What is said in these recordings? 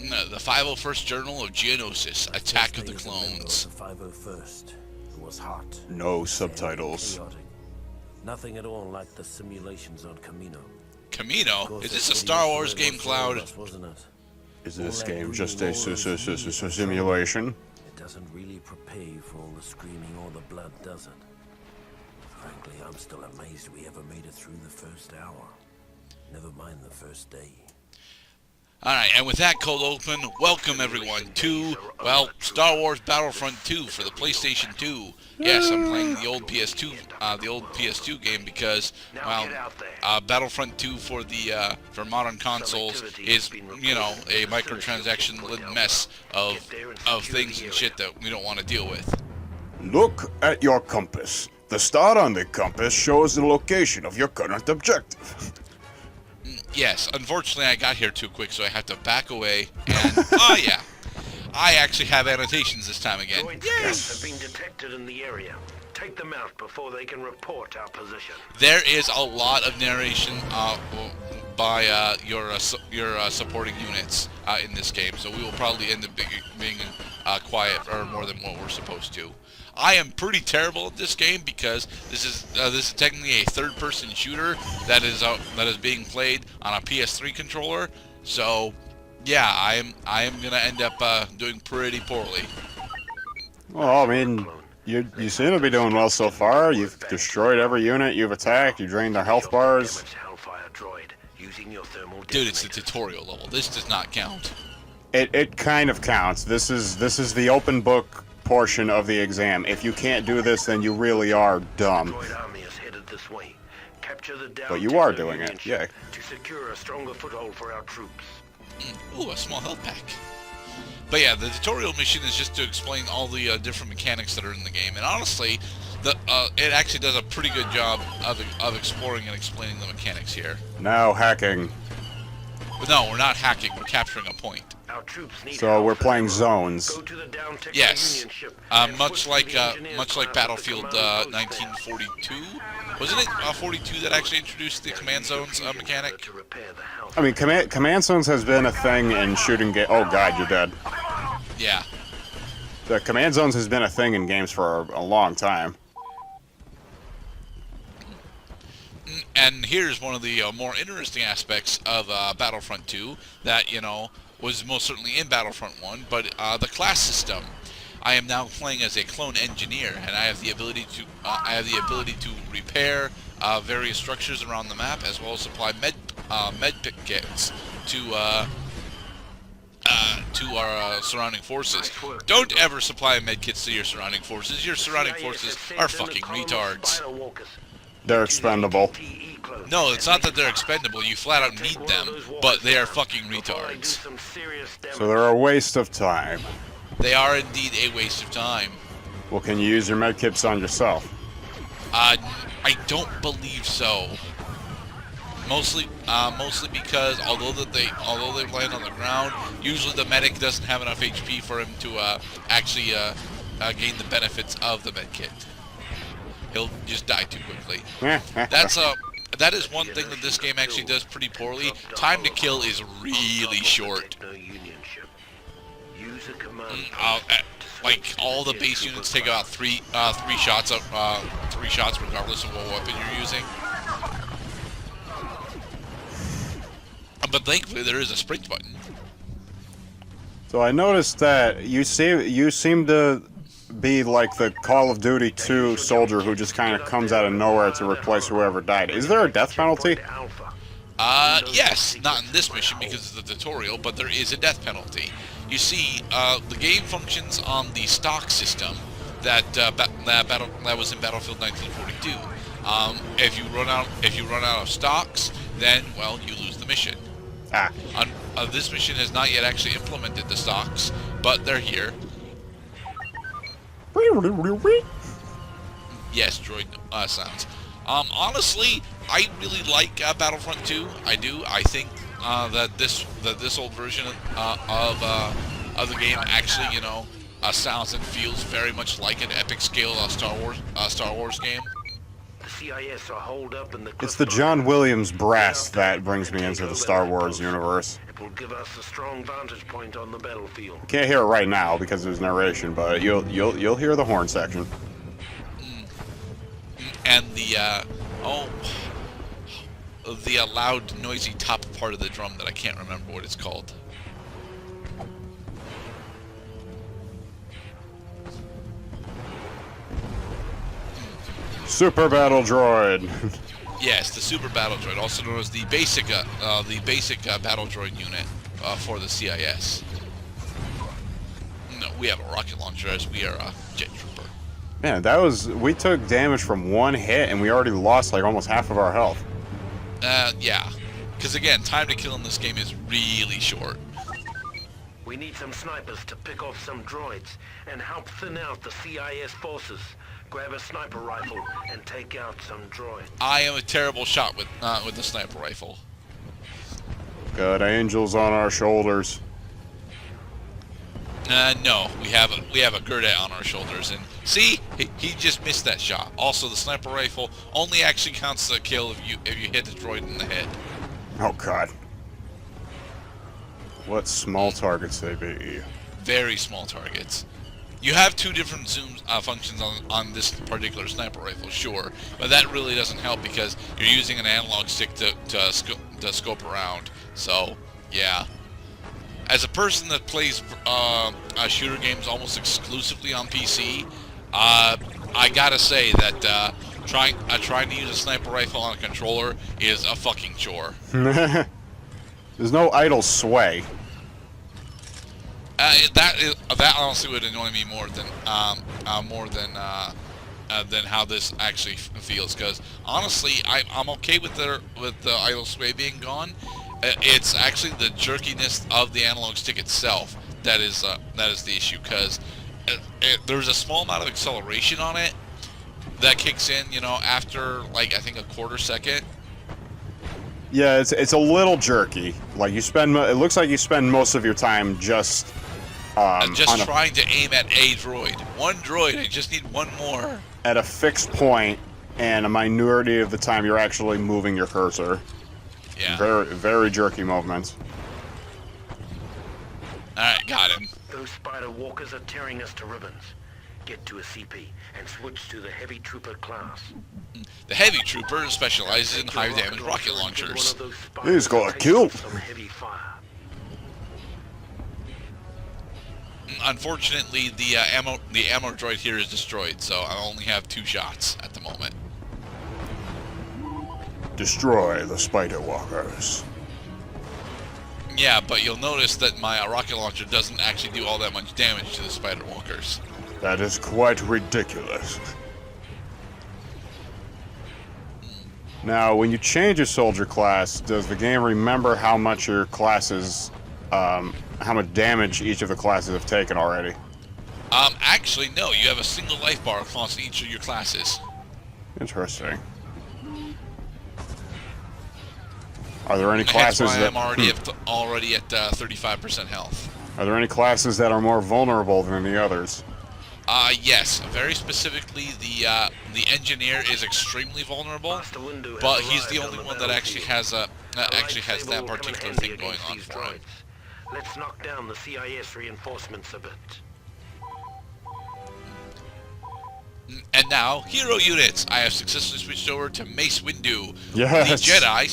The 501st Journal of Geonosis, Attack of the Clones. The 501st. It was hot. No subtitles. Chaotic. Nothing at all like the simulations on Camino. Camino? Is this a Star Wars game, Cloud? Is this game just a simulation? It doesn't really prepare you for all the screaming or the blood, does it? Frankly, I'm still amazed we ever made it through the first hour. Never mind the first day. Alright, and with that cold open, welcome everyone to, well, Star Wars Battlefront 2 for the PlayStation 2. Yes, I'm playing the old PS2 game because, well, Battlefront 2 for modern consoles is, you know, a microtransaction mess of things and shit that we don't want to deal with. Look at your compass. The star on the compass shows the location of your current objective. Yes, unfortunately I got here too quick, so I have to back away, and, oh yeah, I actually have annotations this time again. Yes. Have been detected in the area. Take them out before they can report our position. There is a lot of narration by your supporting units in this game, so we will probably end up being quiet or more than what we're supposed to. I am pretty terrible at this game because this is technically a third-person shooter that is being played on a PS3 controller. So, yeah, I am gonna end up doing pretty poorly. Well, I mean, you seem to be doing well so far. You've destroyed every unit you've attacked. You drained their health bars. Dude, it's the tutorial level. This does not count. It kind of counts. This is the open book portion of the exam. If you can't do this, then you really are dumb. But you are doing it, yeah. To secure a stronger foothold for our troops. Ooh, a small health pack. But yeah, the tutorial mission is just to explain all the different mechanics that are in the game, and honestly, it actually does a pretty good job of exploring and explaining the mechanics here. Now hacking. But no, we're not hacking. We're capturing a point. So we're playing zones. Yes, much like Battlefield 1942. Wasn't it 42 that actually introduced the command zones mechanic? I mean, command zones has been a thing in shooting games. Oh god, you're dead. Yeah. The command zones has been a thing in games for a long time. And here's one of the more interesting aspects of Battlefront 2 that, you know, was most certainly in Battlefront 1, but the class system. I am now playing as a clone engineer, and I have the ability to repair various structures around the map, as well as supply med kits to our surrounding forces. Don't ever supply med kits to your surrounding forces. Your surrounding forces are fucking retards. They're expendable. No, it's not that they're expendable. You flat out need them, but they are fucking retards. So they're a waste of time. They are indeed a waste of time. Well, can you use your medkits on yourself? I don't believe so. Mostly because although they land on the ground, usually the medic doesn't have enough HP for him to actually gain the benefits of the medkit. He'll just die too quickly. That is one thing that this game actually does pretty poorly. Time to kill is really short. Like all the base units take about three shots regardless of what weapon you're using. But thankfully there is a sprint button. So I noticed that you seem to be like the Call of Duty 2 soldier who just kind of comes out of nowhere to replace whoever died. Is there a death penalty? Yes, not in this mission because of the tutorial, but there is a death penalty. You see, the game functions on the stock system that was in Battlefield 1942. If you run out of stocks, then well, you lose the mission. This mission has not yet actually implemented the stocks, but they're here. Yes, droid sounds. Honestly, I really like Battlefront 2. I do. I think that this old version of the game actually, you know, sounds and feels very much like an epic scale Star Wars game. The CIS are holed up in the It's the John Williams brass that brings me into the Star Wars universe. It will give us a strong vantage point on the battlefield. Can't hear it right now because there's narration, but you'll hear the horn section. And the the loud, noisy top part of the drum that I can't remember what it's called. Super Battle Droid. Yes, the Super Battle Droid, also known as the basic Battle Droid unit for the CIS. No, we have a rocket launcher as we are a jet trooper. Man, we took damage from one hit and we already lost like almost half of our health. Yeah. Because again, time to kill in this game is really short. We need some snipers to pick off some droids and help thin out the CIS forces. Grab a sniper rifle and take out some droids. I am a terrible shot with the sniper rifle. Got angels on our shoulders. No, we have a Gurdet on our shoulders, and see, he just missed that shot. Also, the sniper rifle only actually counts the kill if you hit the droid in the head. Oh God. What small targets they be. Very small targets. You have two different zoom functions on this particular sniper rifle, sure, but that really doesn't help because you're using an analog stick to scope around. So, yeah. As a person that plays shooter games almost exclusively on PC, I gotta say that trying to use a sniper rifle on a controller is a fucking chore. There's no idle sway. That honestly would annoy me more than how this actually feels. Because honestly, I'm okay with the idle sway being gone. It's actually the jerkiness of the analog stick itself that is the issue. Because there's a small amount of acceleration on it that kicks in, you know, after like I think a quarter second. Yeah, it's a little jerky. Like it looks like you spend most of your time just trying to aim at a droid. One droid. I just need one more. At a fixed point, and a minority of the time you're actually moving your cursor. Yeah. Very, very jerky movements. Alright, got him. Those spider walkers are tearing us to ribbons. Get to a CP and switch to the heavy trooper class. The heavy trooper specializes in high damage rocket launchers. He's got a kill. Some heavy fire. Unfortunately, the ammo droid here is destroyed, so I only have 2 shots at the moment. Destroy the spider walkers. Yeah, but you'll notice that my rocket launcher doesn't actually do all that much damage to the spider walkers. That is quite ridiculous. Now, when you change a soldier class, does the game remember how much your classes, how much damage each of the classes have taken already? Actually, no. You have a single life bar across each of your classes. Interesting. Are there any classes That's why that... I'm already at 35% health. Are there any classes that are more vulnerable than the others? Yes. Very specifically, the engineer is extremely vulnerable, but he's the only one that actually has that particular thing going on for him. Let's knock down the CIS reinforcements a bit. And now, hero units! I have successfully switched over to Mace Windu. Yes. The Jedi,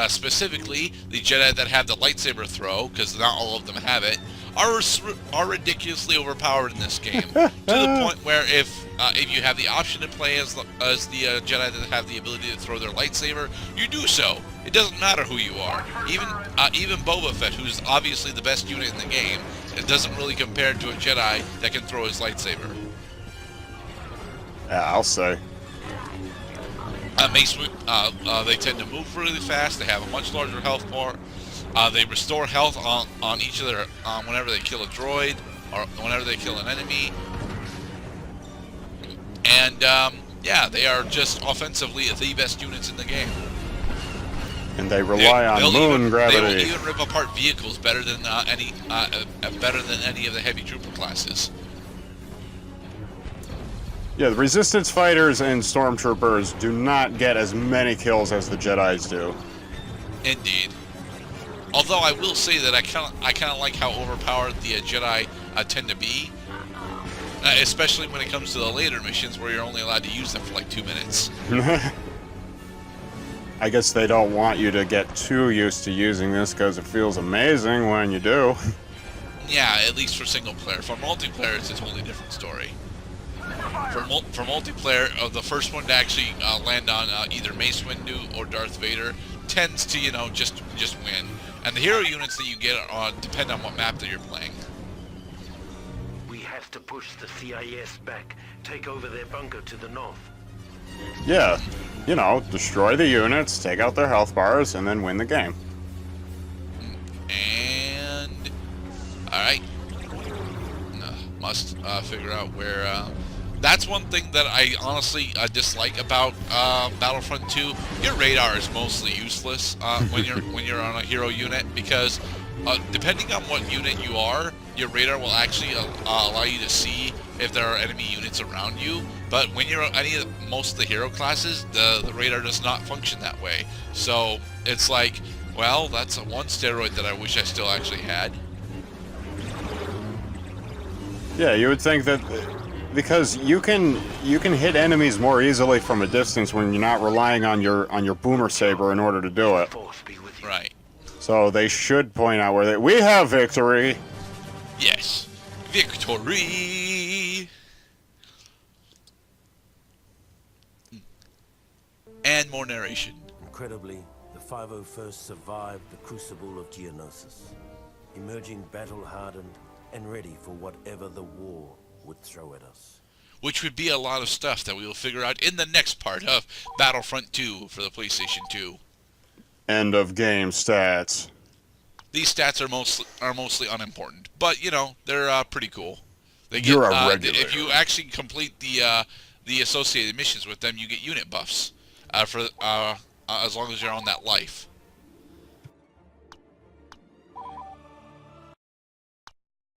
specifically the Jedi that have the lightsaber throw, because not all of them have it, are ridiculously overpowered in this game. To the point where if you have the option to play as the Jedi that have the ability to throw their lightsaber, you do so. It doesn't matter who you are. Even Boba Fett, who's obviously the best unit in the game, it doesn't really compare to a Jedi that can throw his lightsaber. Yeah, I'll say. They tend to move really fast. They have a much larger health bar. They restore health on each of their whenever they kill a droid or whenever they kill an enemy. And yeah, they are just offensively the best units in the game. And they rely on moon gravity. They will even rip apart vehicles better than any of the heavy trooper classes. Yeah, the Resistance fighters and Stormtroopers do not get as many kills as the Jedis do. Indeed. Although I will say that I kind of like how overpowered the Jedi tend to be, especially when it comes to the later missions where you're only allowed to use them for like 2 minutes. I guess they don't want you to get too used to using this because it feels amazing when you do. Yeah, at least for single player. For multiplayer, it's a totally different story. For multiplayer, the first one to actually land on either Mace Windu or Darth Vader tends to, just win. And the hero units that you get depend on what map that you're playing. We have to push the CIS back, take over their bunker to the north. Yeah, destroy the units, take out their health bars, and then win the game. And alright. Must figure out where... That's one thing that I honestly dislike about Battlefront 2. Your radar is mostly useless when you're on a hero unit, because depending on what unit you are, your radar will actually allow you to see if there are enemy units around you. But when you're on most of the hero classes, the radar does not function that way. So it's like, well, that's one steroid that I wish I still actually had. Yeah, you would think that because you can hit enemies more easily from a distance when you're not relying on your boomer saber in order to do it. Right. So they should point out where we have victory. Yes, victory. And more narration. Incredibly, the 501st survived the crucible of Geonosis, emerging battle-hardened and ready for whatever the war would throw at us. Which would be a lot of stuff that we will figure out in the next part of Battlefront 2 for the PlayStation 2. End of game stats. These stats are mostly unimportant, but they're pretty cool. They get, You're a regular. If you actually complete the associated missions with them, you get unit buffs for as long as you're on that life.